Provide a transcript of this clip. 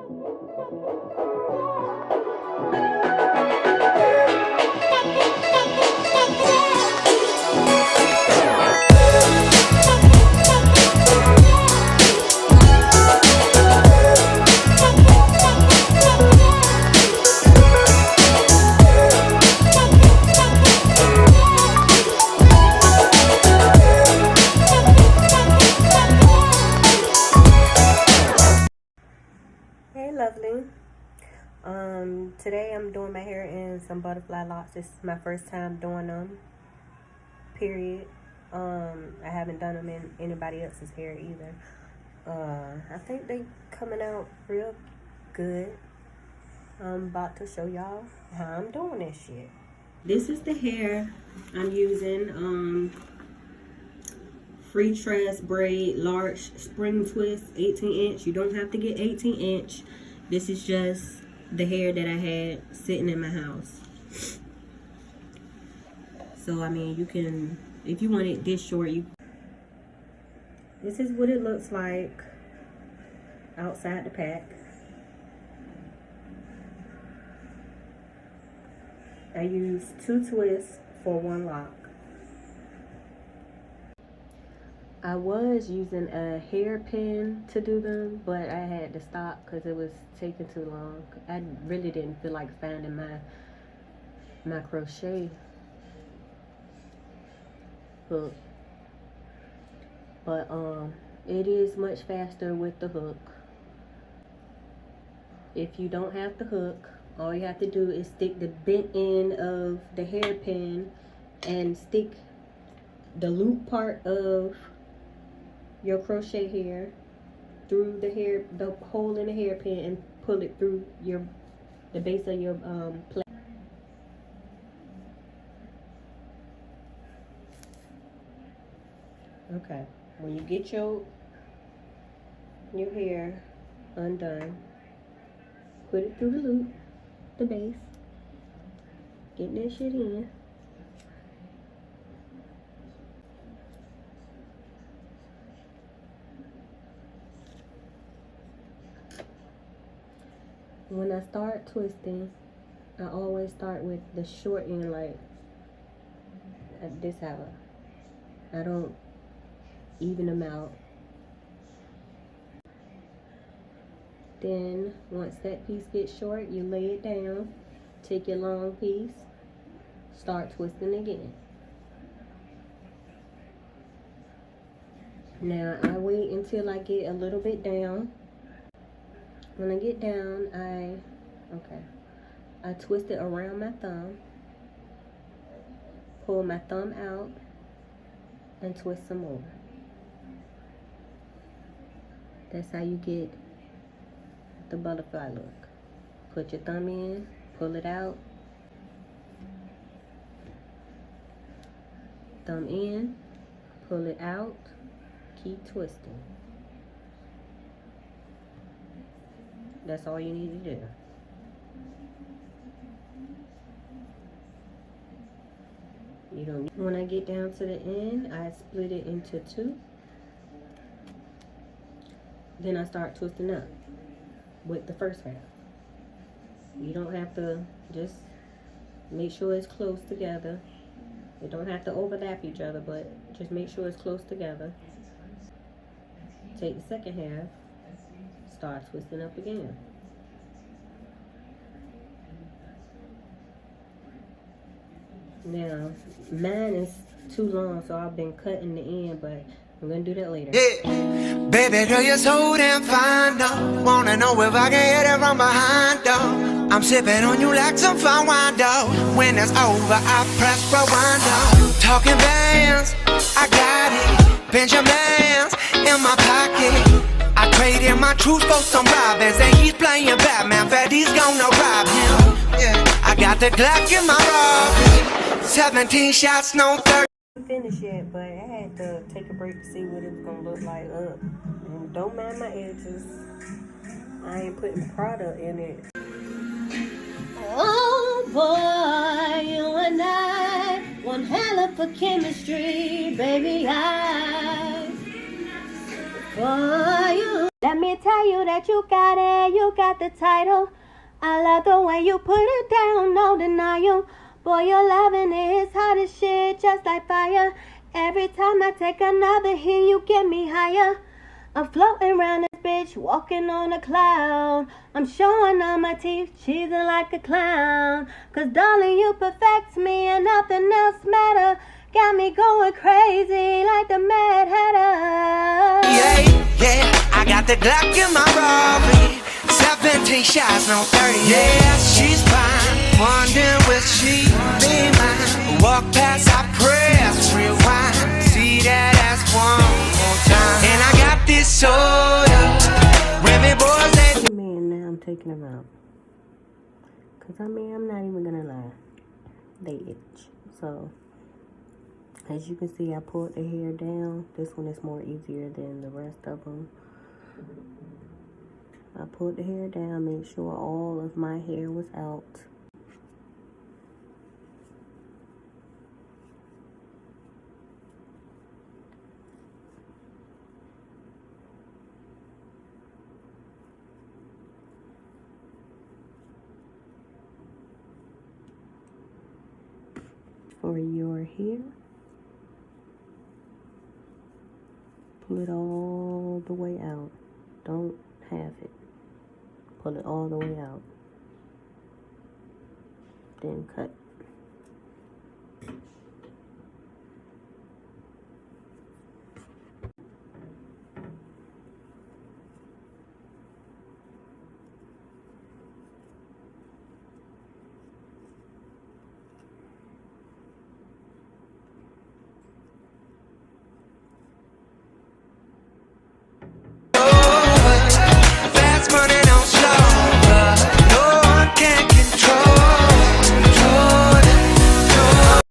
Hey lovely. Today I'm doing my hair in some butterfly locks. This is my first time doing them, period. I haven't done them in anybody else's hair either. I think they coming out real good. I'm about to show y'all how I'm doing this shit. This is the hair I'm using. Free Tress Braid Large Spring Twist 18-inch. You don't have to get 18-inch. This is just the hair that I had sitting in my house. So I mean, you can, if you want it this short, this is what it looks like outside the pack. I used 2 twists for 1 lock. I was using a hairpin to do them, but I had to stop because it was taking too long. I really didn't feel like finding my crochet hook. But it is much faster with the hook. If you don't have the hook, all you have to do is stick the bent end of the hairpin and stick the loop part of your crochet hair through the hole in the hairpin and pull it through the base of your plait. Okay, when you get your hair undone, put it through the loop, the base, get that shit in. When I start twisting, I always start with the short end, like this how I don't even them out. Then once that piece gets short, you lay it down, take your long piece, start twisting again. Now I wait until I get a little bit down. When I get down, I twist it around my thumb, pull my thumb out, and twist some more. That's how you get the butterfly look. Put your thumb in, pull it out, thumb in, pull it out, keep twisting. That's all you need to do. You don't. When I get down to the end, I split it into 2. Then I start twisting up with the first half. You don't have to, just make sure it's close together. It don't have to overlap each other, but just make sure it's close together. Take the second half, start twisting up again. Now, mine is too long, so I've been cutting the end, but I'm gonna do that later. Yeah. Baby girl, you're so damn fine, though. Wanna know if I can hit it from behind, though. I'm sipping on you like some fine wine, though. When it's over, I press rewind, though. Talking bands, I got it. Benjamins in my pocket. I traded my truth for some robins, and he's playing Batman. Freddy's gonna rob him. Yeah. I got the Glock in my Robin. 17 shots, no 30. Finished yet, but I had to take a break to see what it was gonna look like up. And don't mind my edges. I ain't putting product in it. Oh boy, you and I, one hell of a chemistry, baby. I for you. That me tell you that you got it, you got the title. I love the way you put it down, no denial. Boy, your loving is hot as shit, just like fire. Every time I take another hit, you get me higher. I'm floating around this bitch, walking on a cloud. I'm showing all my teeth, cheesing like a clown. Cause darling, you perfect me and nothing else matter. Got me going crazy like the Mad Hatter. Yeah, I got the Glock in my Rari. 17 shots, no 30. Yeah, she's fine. Wondering will she be mine? Walk past, I press, rewind. See that ass one more time. And I got this soda. Remy boys that. Man, now I'm taking them out. Cause I'm not even gonna lie. They itch. So, as you can see, I pulled the hair down. This one is more easier than the rest of them. I pulled the hair down, made sure all of my hair was out. For your hair, pull it all the way out. Don't have it. Pull it all the way out. Then cut.